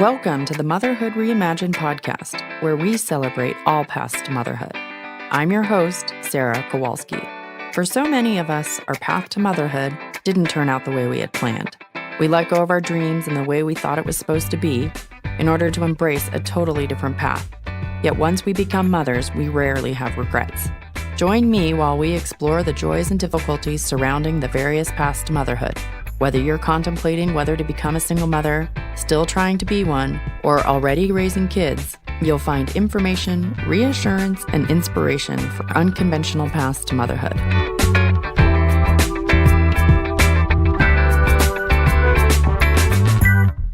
Welcome to the Motherhood Reimagined podcast, where we celebrate all paths to motherhood. I'm your host, Sarah Kowalski. For so many of us, our path to motherhood didn't turn out the way we had planned. We let go of our dreams and the way we thought it was supposed to be in order to embrace a totally different path. Yet once we become mothers, we rarely have regrets. Join me while we explore the joys and difficulties surrounding the various paths to motherhood. Whether you're contemplating whether to become a single mother, still trying to be one, or already raising kids, you'll find information, reassurance, and inspiration for unconventional paths to motherhood.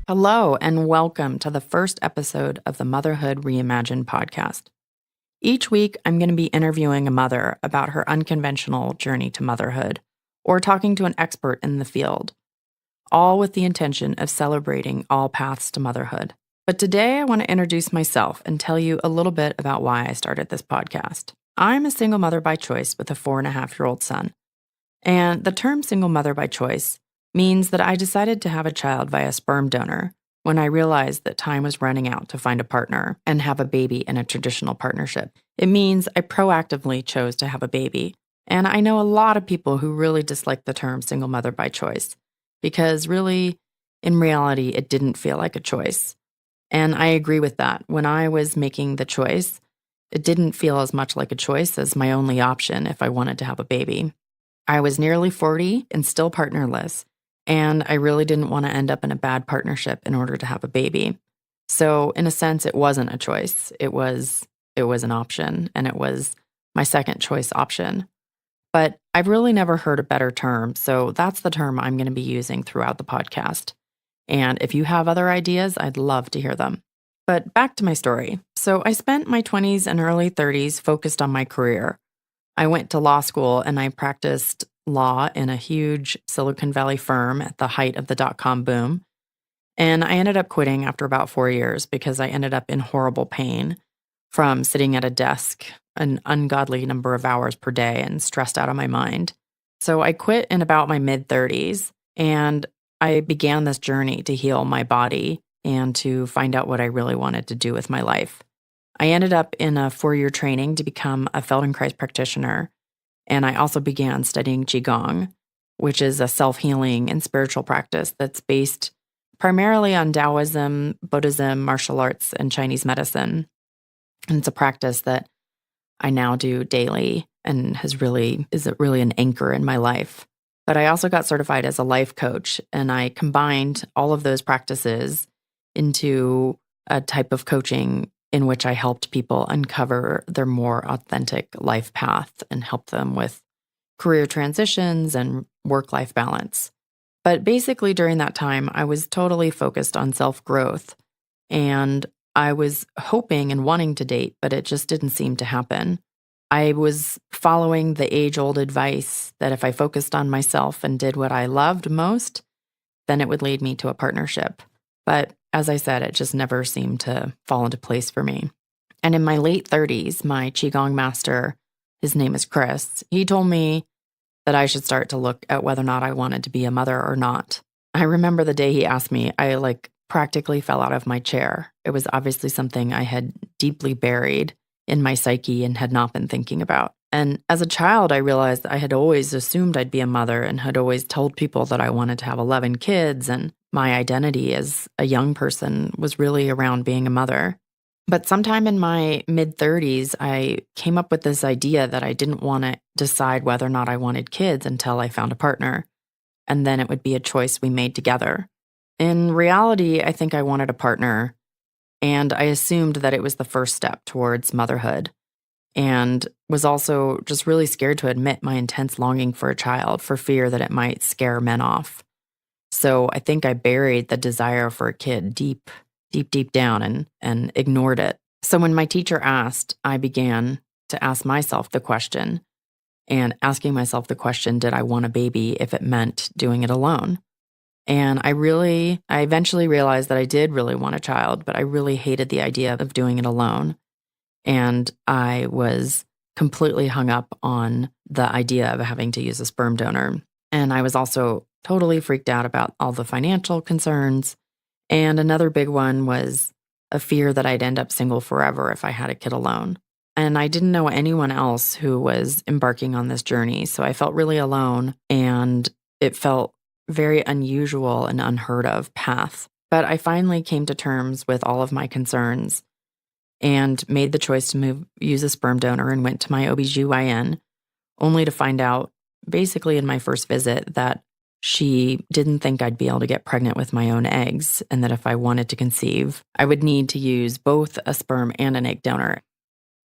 Hello, and welcome to the first episode of the Motherhood Reimagined podcast. Each week, I'm going to be interviewing a mother about her unconventional journey to motherhood, or talking to an expert in the field, all with the intention of celebrating all paths to motherhood. But today I want to introduce myself and tell you a little bit about why I started this podcast. I'm a single mother by choice with a 4.5-year-old son. And the term single mother by choice means that I decided to have a child via sperm donor when I realized that time was running out to find a partner and have a baby in a traditional partnership. It means I proactively chose to have a baby. And I know a lot of people who really dislike the term single mother by choice because really, in reality, it didn't feel like a choice. And I agree with that. When I was making the choice, it didn't feel as much like a choice as my only option if I wanted to have a baby. I was nearly 40 and still partnerless, and I really didn't want to end up in a bad partnership in order to have a baby. So in a sense, it wasn't a choice. It was an option, and it was my second choice option. But I've really never heard a better term, so that's the term I'm going to be using throughout the podcast. And if you have other ideas, I'd love to hear them. But back to my story. So I spent my 20s and early 30s focused on my career. I went to law school and I practiced law in a huge Silicon Valley firm at the height of the dot-com boom. And I ended up quitting after about 4 years because I ended up in horrible pain from sitting at a desk an ungodly number of hours per day and stressed out of my mind. So I quit in about my mid-30s, and I began this journey to heal my body and to find out what I really wanted to do with my life. I ended up in a 4-year training to become a Feldenkrais practitioner, and I also began studying Qigong, which is a self-healing and spiritual practice that's based primarily on Taoism, Buddhism, martial arts, and Chinese medicine. And it's a practice that I now do daily and is really an anchor in my life. But I also got certified as a life coach, and I combined all of those practices into a type of coaching in which I helped people uncover their more authentic life path and help them with career transitions and work-life balance. But basically during that time, I was totally focused on self-growth, and I was hoping and wanting to date, but it just didn't seem to happen. I was following the age-old advice that if I focused on myself and did what I loved most, then it would lead me to a partnership. But as I said, it just never seemed to fall into place for me. And in my late 30s, my Qigong master, his name is Chris, he told me that I should start to look at whether or not I wanted to be a mother or not. I remember the day he asked me, I practically fell out of my chair. It was obviously something I had deeply buried in my psyche and had not been thinking about. And as a child, I realized I had always assumed I'd be a mother and had always told people that I wanted to have 11 kids, and my identity as a young person was really around being a mother. But sometime in my mid-30s, I came up with this idea that I didn't want to decide whether or not I wanted kids until I found a partner, and then it would be a choice we made together. In reality, I think I wanted a partner, and I assumed that it was the first step towards motherhood, and was also just really scared to admit my intense longing for a child for fear that it might scare men off. So I think I buried the desire for a kid deep down and ignored it. So when my teacher asked, I began to ask myself the question, and asking myself the question, did I want a baby if it meant doing it alone? And I eventually realized that I did really want a child, but I really hated the idea of doing it alone. And I was completely hung up on the idea of having to use a sperm donor. And I was also totally freaked out about all the financial concerns And another big one was a fear that I'd end up single forever if I had a kid alone. And I didn't know anyone else who was embarking on this journey. So I felt really alone, and it felt very unusual and unheard of path. But I finally came to terms with all of my concerns and made the choice to use a sperm donor and went to my OBGYN, only to find out basically in my first visit that she didn't think I'd be able to get pregnant with my own eggs, and that if I wanted to conceive, I would need to use both a sperm and an egg donor.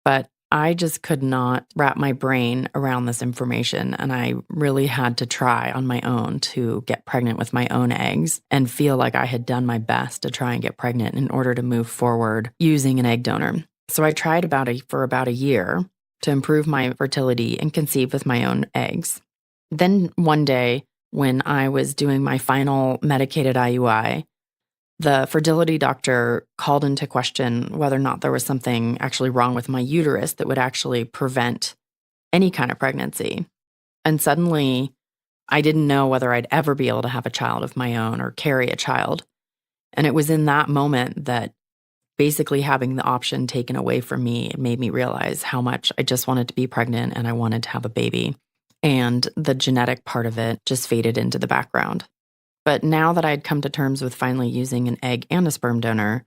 But I just could not wrap my brain around this information, and I really had to try on my own to get pregnant with my own eggs and feel like I had done my best to try and get pregnant in order to move forward using an egg donor. So I tried for about a year to improve my fertility and conceive with my own eggs. Then one day, when I was doing my final medicated IUI, the fertility doctor called into question whether or not there was something actually wrong with my uterus that would actually prevent any kind of pregnancy. And suddenly, I didn't know whether I'd ever be able to have a child of my own or carry a child. And it was in that moment that basically having the option taken away from me, it made me realize how much I just wanted to be pregnant and I wanted to have a baby. And the genetic part of it just faded into the background. But now that I'd come to terms with finally using an egg and a sperm donor,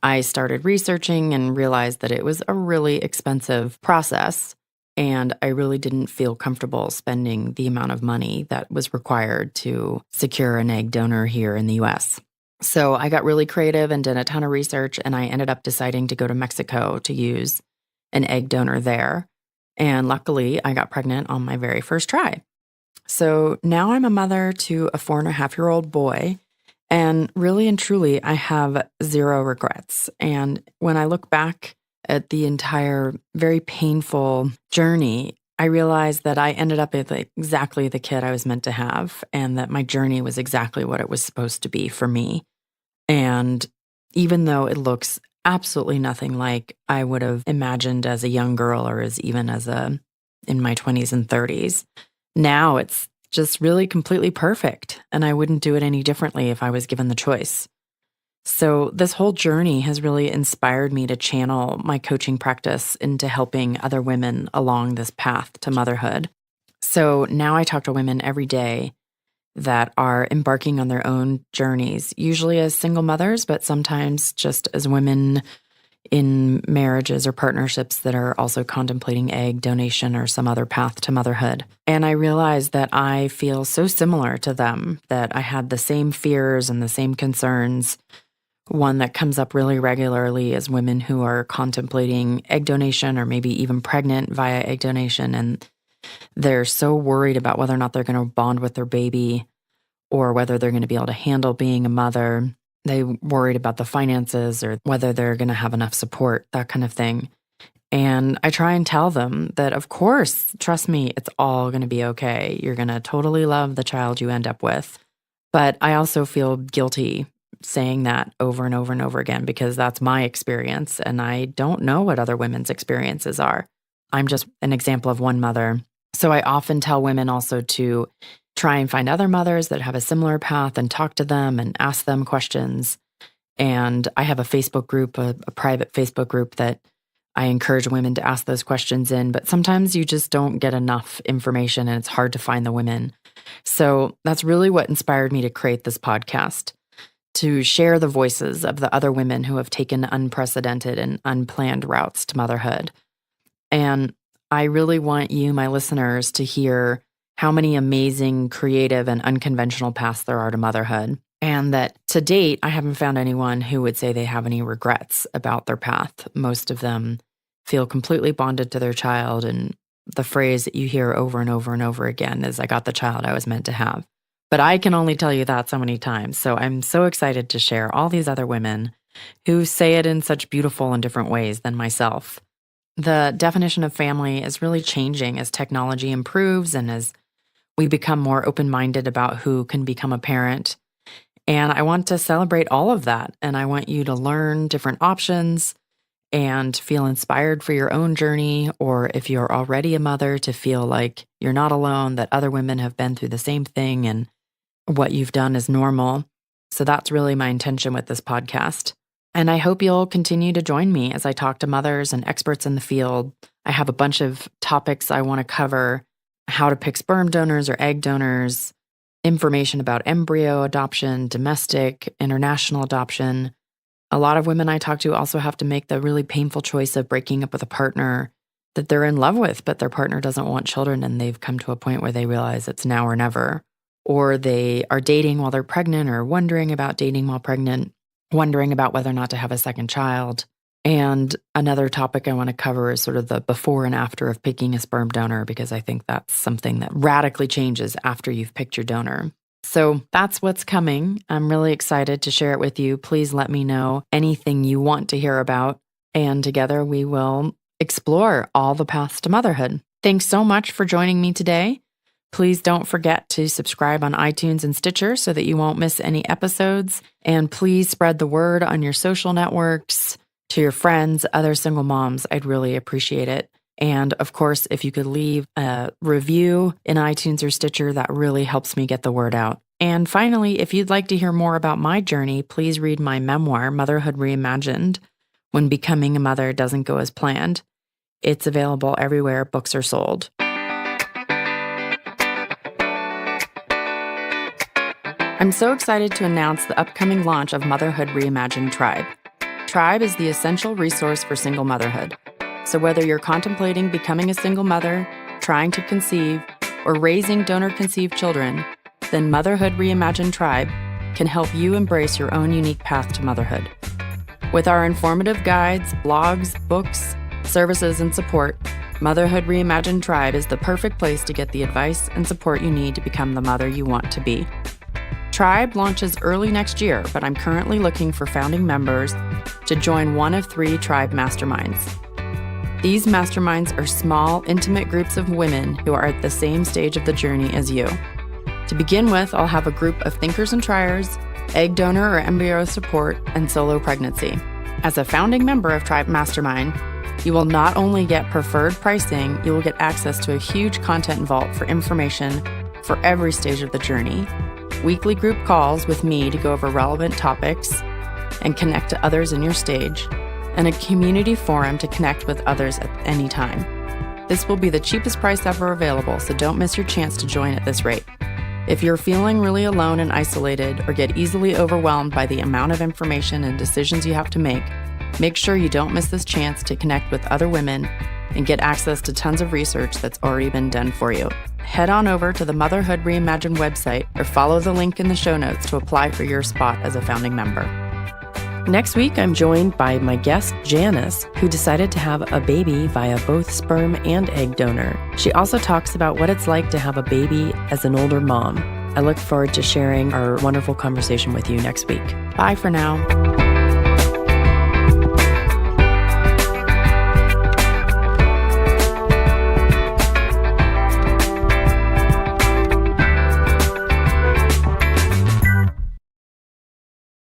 I started researching and realized that it was a really expensive process, and I really didn't feel comfortable spending the amount of money that was required to secure an egg donor here in the US. So I got really creative and did a ton of research, and I ended up deciding to go to Mexico to use an egg donor there. And luckily, I got pregnant on my very first try. So now I'm a mother to a 4.5-year-old boy, and really and truly, I have zero regrets. And when I look back at the entire very painful journey, I realized that I ended up with exactly the kid I was meant to have, and that my journey was exactly what it was supposed to be for me. And even though it looks absolutely nothing like I would have imagined as a young girl or in my 20s and 30s, now it's just really completely perfect, and I wouldn't do it any differently if I was given the choice. So this whole journey has really inspired me to channel my coaching practice into helping other women along this path to motherhood. So now I talk to women every day that are embarking on their own journeys, usually as single mothers, but sometimes just as women in marriages or partnerships that are also contemplating egg donation or some other path to motherhood. And I realized that I feel so similar to them, that I had the same fears and the same concerns. One that comes up really regularly is women who are contemplating egg donation or maybe even pregnant via egg donation, and they're so worried about whether or not they're going to bond with their baby or whether they're going to be able to handle being a mother. They worried about the finances or whether they're going to have enough support, that kind of thing. And I try and tell them that, of course, trust me, it's all going to be okay. You're going to totally love the child you end up with. But I also feel guilty saying that over and over and over again because that's my experience, and I don't know what other women's experiences are. I'm just an example of one mother. So I often tell women also to try and find other mothers that have a similar path and talk to them and ask them questions. And I have a Facebook group, a private Facebook group that I encourage women to ask those questions in, but sometimes you just don't get enough information and it's hard to find the women. So that's really what inspired me to create this podcast, to share the voices of the other women who have taken unprecedented and unplanned routes to motherhood. And I really want you, my listeners, to hear how many amazing, creative, and unconventional paths there are to motherhood. And that to date, I haven't found anyone who would say they have any regrets about their path. Most of them feel completely bonded to their child. And the phrase that you hear over and over and over again is, I got the child I was meant to have. But I can only tell you that so many times. So I'm so excited to share all these other women who say it in such beautiful and different ways than myself. The definition of family is really changing as technology improves and as we become more open-minded about who can become a parent. And I want to celebrate all of that. And I want you to learn different options and feel inspired for your own journey. Or if you're already a mother, to feel like you're not alone, that other women have been through the same thing and what you've done is normal. So that's really my intention with this podcast. And I hope you'll continue to join me as I talk to mothers and experts in the field. I have a bunch of topics I want to cover: how to pick sperm donors or egg donors, information about embryo adoption, domestic, international adoption. A lot of women I talk to also have to make the really painful choice of breaking up with a partner that they're in love with, but their partner doesn't want children, and they've come to a point where they realize it's now or never. Or they are dating while they're pregnant, or wondering about dating while pregnant, wondering about whether or not to have a second child. And another topic I want to cover is sort of the before and after of picking a sperm donor, because I think that's something that radically changes after you've picked your donor. So that's what's coming. I'm really excited to share it with you. Please let me know anything you want to hear about, and together we will explore all the paths to motherhood. Thanks so much for joining me today. Please don't forget to subscribe on iTunes and Stitcher so that you won't miss any episodes. And please spread the word on your social networks to your friends, other single moms. I'd really appreciate it. And of course, if you could leave a review in iTunes or Stitcher, that really helps me get the word out. And finally, if you'd like to hear more about my journey, please read my memoir, Motherhood Reimagined, When Becoming a Mother Doesn't Go as Planned. It's available everywhere books are sold. I'm so excited to announce the upcoming launch of Motherhood Reimagined Tribe. Tribe is the essential resource for single motherhood. So whether you're contemplating becoming a single mother, trying to conceive, or raising donor-conceived children, then Motherhood Reimagined Tribe can help you embrace your own unique path to motherhood. With our informative guides, blogs, books, services, and support, Motherhood Reimagined Tribe is the perfect place to get the advice and support you need to become the mother you want to be. Tribe launches early next year, but I'm currently looking for founding members to join one of 3 Tribe masterminds. These masterminds are small, intimate groups of women who are at the same stage of the journey as you. To begin with, I'll have a group of thinkers and triers, egg donor or embryo support, and solo pregnancy. As a founding member of Tribe Mastermind, you will not only get preferred pricing, you will get access to a huge content vault for information for every stage of the journey, weekly group calls with me to go over relevant topics and connect to others in your stage, and a community forum to connect with others at any time. This will be the cheapest price ever available, so don't miss your chance to join at this rate. If you're feeling really alone and isolated, or get easily overwhelmed by the amount of information and decisions you have to make sure you don't miss this chance to connect with other women and get access to tons of research that's already been done for you. Head on over to the Motherhood Reimagined website or follow the link in the show notes to apply for your spot as a founding member. Next week, I'm joined by my guest, Janice, who decided to have a baby via both sperm and egg donor. She also talks about what it's like to have a baby as an older mom. I look forward to sharing our wonderful conversation with you next week. Bye for now.